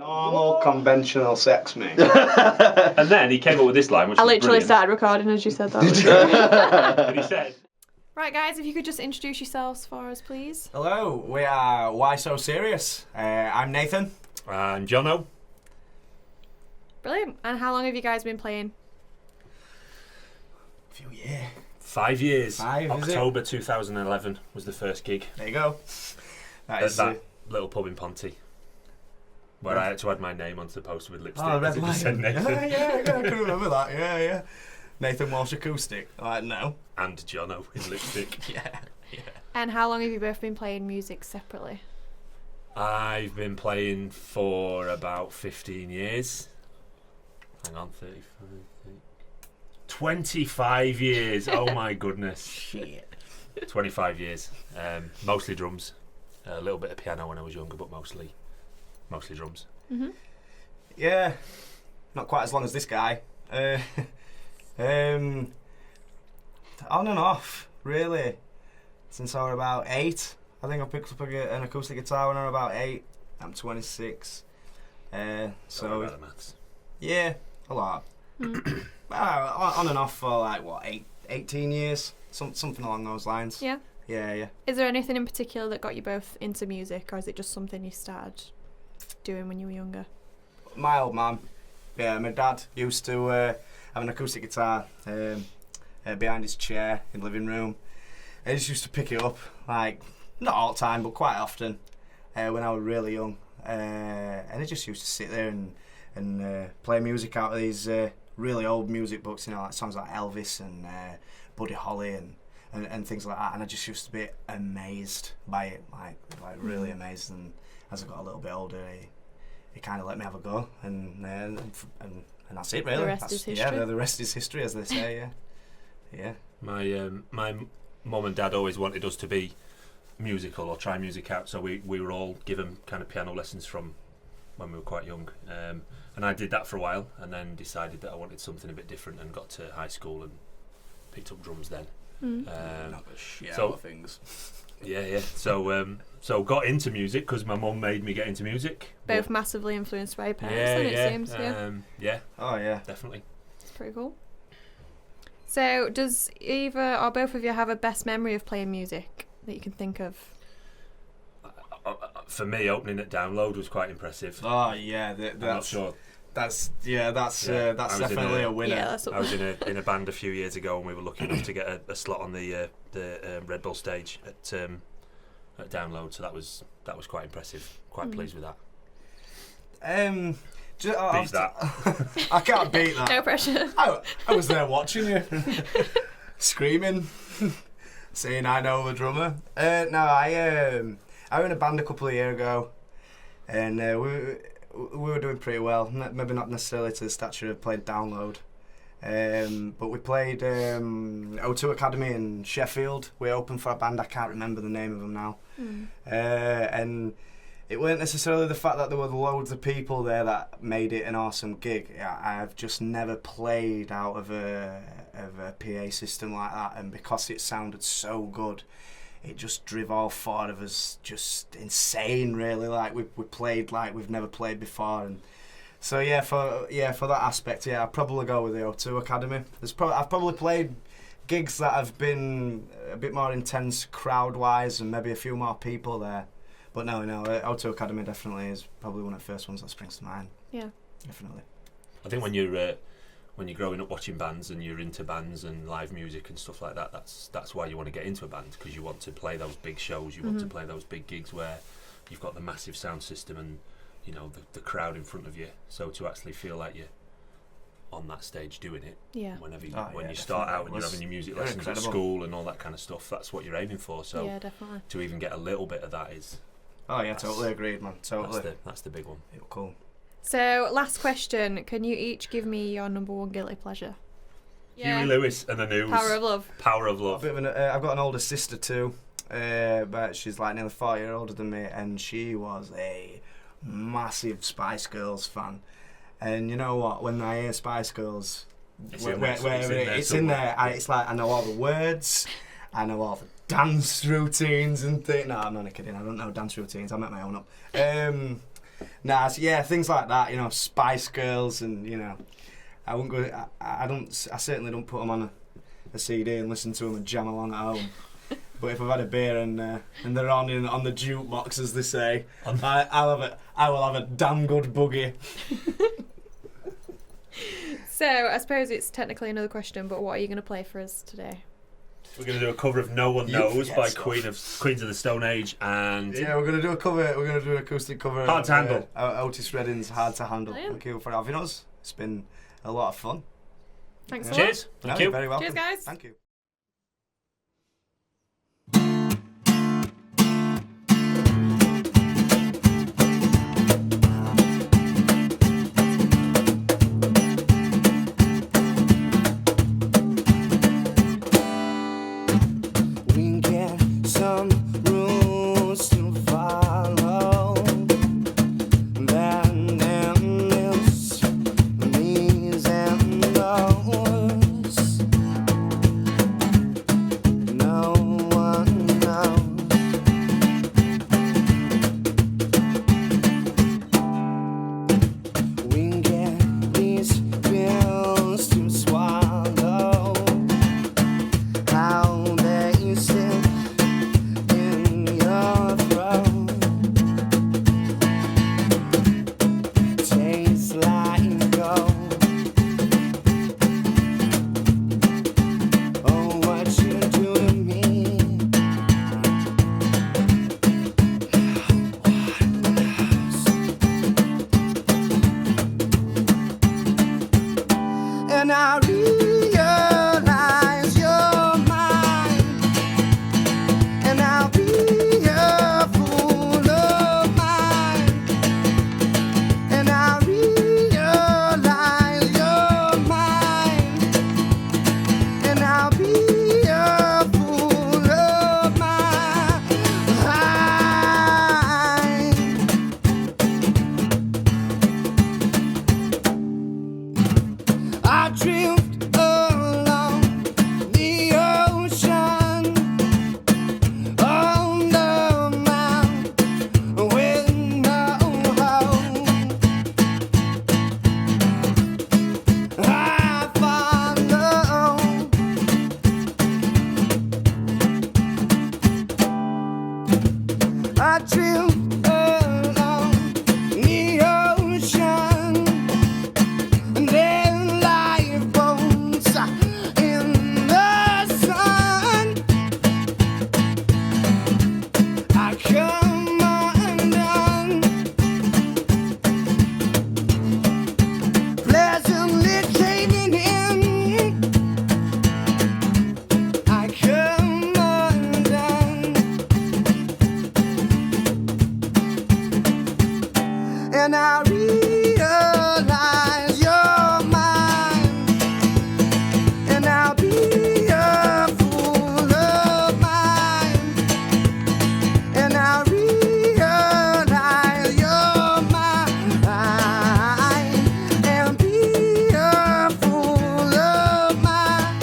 Normal, conventional sex, mate. And then he came up with this line, which I was literally brilliant. started recording as you said that. And he said, Right, guys, if you could just introduce yourselves for us, please. Hello, we are Why So Serious. I'm Nathan. and Jono. Brilliant. And how long have you guys been playing? A few years. 5 years. Is it? October 2011 was the first gig There you go. That at is that little pub in Ponty, where I had to add my name onto the poster with lipstick. Oh, because Red it just said Lion. Nathan. Yeah, I can remember that. Yeah. Nathan Walsh Acoustic. No. And Jono in lipstick. Yeah. And how long have you both been playing music separately? I've been playing for about 15 years. Hang on, 35, 25 years. Oh my goodness. Shit. 25 years. Mostly drums. A little bit of piano when I was younger, but mostly drums. Mm-hmm. Yeah. Not quite as long as this guy. On and off, really. Since I was about 8. I think I picked up an acoustic guitar when I was about 8. I'm 26. Sorry So, about the maths. yeah, a lot. On and off for like, 18 years? Something along those lines. Yeah. Yeah. Is there anything in particular that got you both into music, or is it just something you started doing when you were younger? My old man, yeah, my dad used to have an acoustic guitar behind his chair in the living room. I just used to pick it up, like, not all the time, but quite often, when I was really young. And I just used to sit there and play music out of these really old music books, you know, like songs like Elvis and Buddy Holly and things like that. And I just used to be amazed by it, like really amazed. And as I got a little bit older, he kind of let me have a go, and that's it, really. The rest is history. Yeah, the rest is history, as they say. Yeah. My mum and dad always wanted us to be musical or try music out, so we were all given kind of piano lessons from when we were quite young, and I did that for a while, and then decided that I wanted something a bit different, and got to high school and picked up drums then. Not the shit so- out of things. Yeah. So got into music because my mum made me get into music. Both massively influenced by your parents, Yeah, then yeah, it seems. yeah, Oh yeah. definitely. It's pretty cool. So, does either or both of you have a best memory of playing music that you can think of? For me, opening at Download was quite impressive. Oh yeah. I'm not sure. That's I was in definitely a winner. Yeah, that's I was in a band a few years ago, and we were lucky enough to get a slot on the Red Bull stage at Download. So that was quite impressive. Quite pleased with that. Beat that. I can't beat that. No pressure. I was there watching you, screaming, saying I know the drummer. No, I was in a band a couple of years ago, and we were doing pretty well. Maybe not necessarily to the stature of playing Download, but we played O2 Academy in Sheffield. We opened for a band, I can't remember the name of them now, and it weren't necessarily the fact that there were loads of people there that made it an awesome gig. I've just never played out of a PA system like that, and because it sounded so good, it just drove all 4 of us just insane, really. Like we played like we've never played before, and so for that aspect, I'd probably go with the O2 Academy. I've probably played gigs that have been a bit more intense crowd-wise, and maybe a few more people there. But no, O2 Academy definitely is probably one of the first ones that springs to mind. Yeah. Definitely. I think when you're growing up watching bands and you're into bands and live music and stuff like that, that's why you want to get into a band, because you want to play those big shows, you want to play those big gigs where you've got the massive sound system and, you know, the crowd in front of you. So to actually feel like you're on that stage doing it, Yeah. when you start out and you're having your music lessons incredible. at school and all that kind of stuff, that's what you're aiming for. So Yeah, definitely. to even get a little bit of that is Oh yeah, totally agreed, man. Totally. that's the big one. Yeah, cool. So, last question. Can you each give me your number one guilty pleasure? Huey Lewis and the News. Power of Love. Power of Love. I've got an older sister too, but she's like nearly 4 years older than me, and she was a massive Spice Girls fan. And you know what? When I hear Spice Girls, it's in there. It's like I know all the words, I know all the dance routines and things. No, I'm only kidding. I don't know dance routines. I make my own up. Nah, so yeah, things like that. You know, Spice Girls, and you know, I wouldn't go. I certainly don't put them on a CD and listen to them and jam along at home. But if I've had a beer and they're on the jukebox, as they say, I will have a damn good boogie. So I suppose it's technically another question, but what are you going to play for us today? We're going to do a cover of No One You Knows forget by stuff. Queens of the Stone Age, and Yeah, we're gonna do a cover. We're gonna do an acoustic cover. Hard to Handle. Otis Redding's Hard to Handle. Brilliant. Thank you for having us. It's been a lot of fun. Thanks a cheers. No, Thank you're you. very welcome. Cheers, guys. Thank you. We get some rules to follow. Then this, me's and those. No one knows. We get these pills to swallow. How they sit in your throat. Tastes like gold. Oh, what you do to me. And I realize you're mine, and I'll be a fool of mine. And I realize you're mine, and I'll be a fool of mine. I drift along the ocean on the mountain with no hope. I follow. I drift along the ocean. And then lifeboats in the sun. I come undone, pleasantly caving in. I come undone, and I realize you're mine, and I'll be a fool of mine, and I realize you're mine, and be a fool of mine.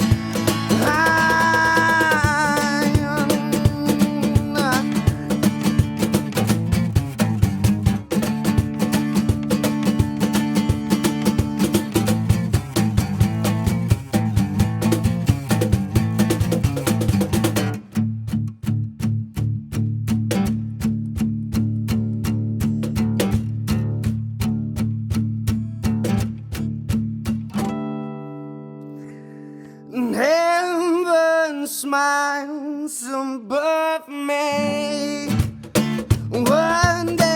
Heaven smiles above me. One day